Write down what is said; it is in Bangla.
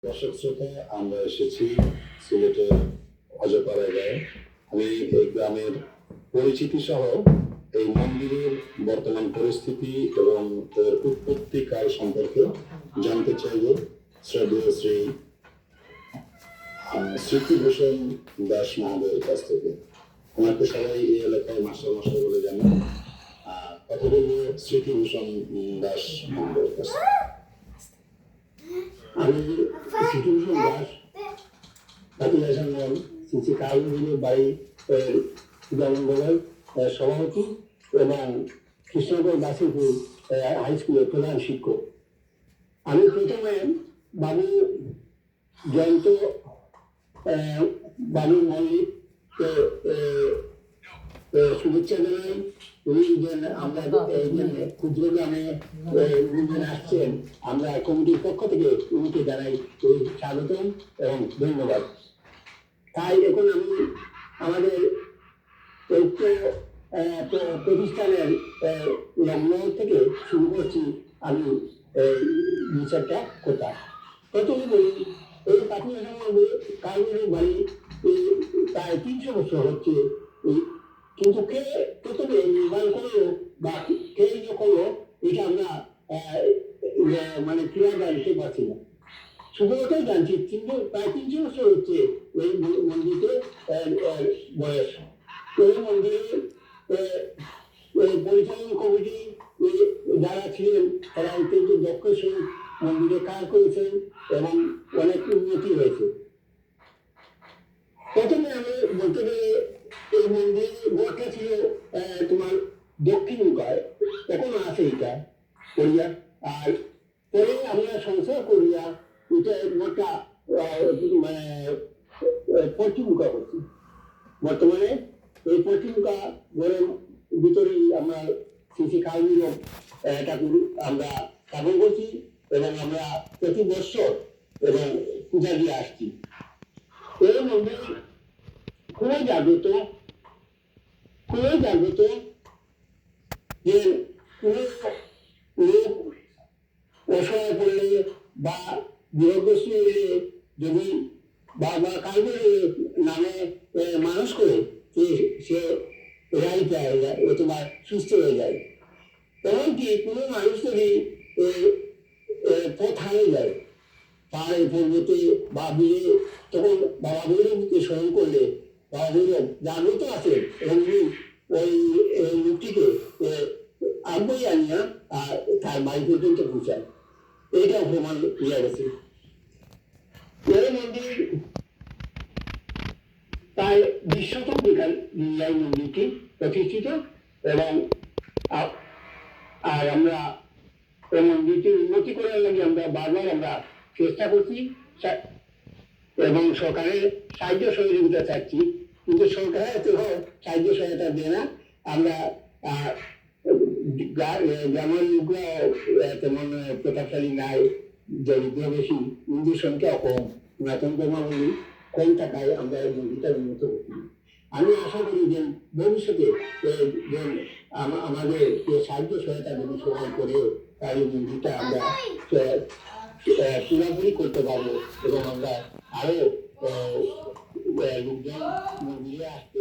দর্শক শ্রোতা, আমরা এসেছি সিলেটের অজপাড়া গায়ে। আমি এই গ্রামের পরিচিতি সহ এই মন্দিরের বর্তমান পরিস্থিতি এবং এর উৎপত্তি কাল সম্পর্কে জানতে চাইব শ্রদ্ধেয় শ্রী স্মৃতিভূষণ দাস মহোদয়ের কাছ থেকে। ওনাকে সবাই এই এলাকায় মাস্টার মশাই বলে জানেন। কথা বলবো স্মৃতিভূষণ দাস মহোদয়ের কাছ থেকে। আমি স্মৃতিভূষণ দাস শ্রী কালুর বাড়ি জনগণের সভাপতি এবং কৃষ্ণগড় বাসীপুর হাই স্কুলের প্রধান শিক্ষক। আমি প্রথমে বাবু জয়ন্ত বাবু মল্লিককে শুভেচ্ছা জানাই। উনি আমরা ক্ষুদ্র গ্রামে আসছেন, আমরা কমিটির পক্ষ থেকে উনিকে জানাই স্বাগতম এবং ধন্যবাদ। তাই এখন আমি আমাদের প্রতিষ্ঠানের লগ্ন থেকে শুরু করছি। আমি বিচারটা কোথায় প্রথমে বলি, এই প্রাথমিক সম্বন্ধে কারণের বাড়ি প্রায় 300 বছর হচ্ছে। কিন্তু কে প্রথমে নির্মাণ করলো বা কে করলো এটা আমরা মানে ক্লিয়ার জানতে পারছি না। শুধু ওটাই জানছি, কিন্তু প্রায় 300 বছর হচ্ছে ওই মন্দিরে বয়স। ওই মন্দিরে পরিচালন কমিটি যারা ছিলেন তারা অত্যন্ত দক্ষ সহিত মন্দিরে কাজ করেছেন এবং অনেক উন্নতি হয়েছে। প্রথমে আমি বলতে গেলে এই মন্দির গোটা ছিল তোমার দক্ষিণ মুখায়, এখনো আছে এটা করিয়া। আর পরে আমরা সংসার করিয়া এটা গোটা মানে পশ্চিম মুখা করছি। বর্তমানে এই পশ্চিম মুখা ঘরের ভিতরেই আমরা শ্রী কালুর ঠাকুর আমরা স্থাপন করছি এবং আমরা প্রতি বছর এবং পূজা দিয়ে আসছি। এই মন্দির খুবই জাগ্রত যে কোনো লোক অসহায় পড়লে বা বিরোগ্রস্ত হলে যদি বাবা কালুর নামে মানুষ করে সে রাই পায় অথবা সুস্থ হয়ে যায়। এমনকি কোনো মানুষ যদি পথ হারিয়ে যায় পাহাড়ে পর্বতে বা বিলে, তখন বাবা ভৈরবকে স্মরণ করলে বাবা ভৈরব জাগ্রত আছে এবং ওই লোকটিকে আগ্রহী আনিয়া তার বাড়ি পর্যন্ত পৌঁছায়। এইটাও প্রমাণ হয়ে গেছে। এই মন্দির প্রায় 20 শতাব্দীকাল এই মন্দিরটি প্রতিষ্ঠিত এবং আর আমরা এই মন্দিরটি উন্নতি করার লাগে আমরা বারবার আমরা চেষ্টা করছি এবং সরকারের সাহায্য সহযোগিতা চাচ্ছি, কিন্তু সরকার এত সাহায্য সহায়তা দেয় না। আমরা গ্রামের লোকরা তেমন প্রতাপশালী নাই, দরিদ্র বেশি, হিন্দু সংখ্যা কম, পুরাতন ধর্মাবলী কম টাকায় আমরা এই মন্দিরটা উন্নত করছি। আমি আশা করি যে ভবিষ্যতে আমাদের সাহায্য সহায়তা যদি সবাই করে তার এই মন্দিরটা আমরা পুরাপুরি করতে পারবো এবং আমরা আরো লোকজন মন্দিরে আসতে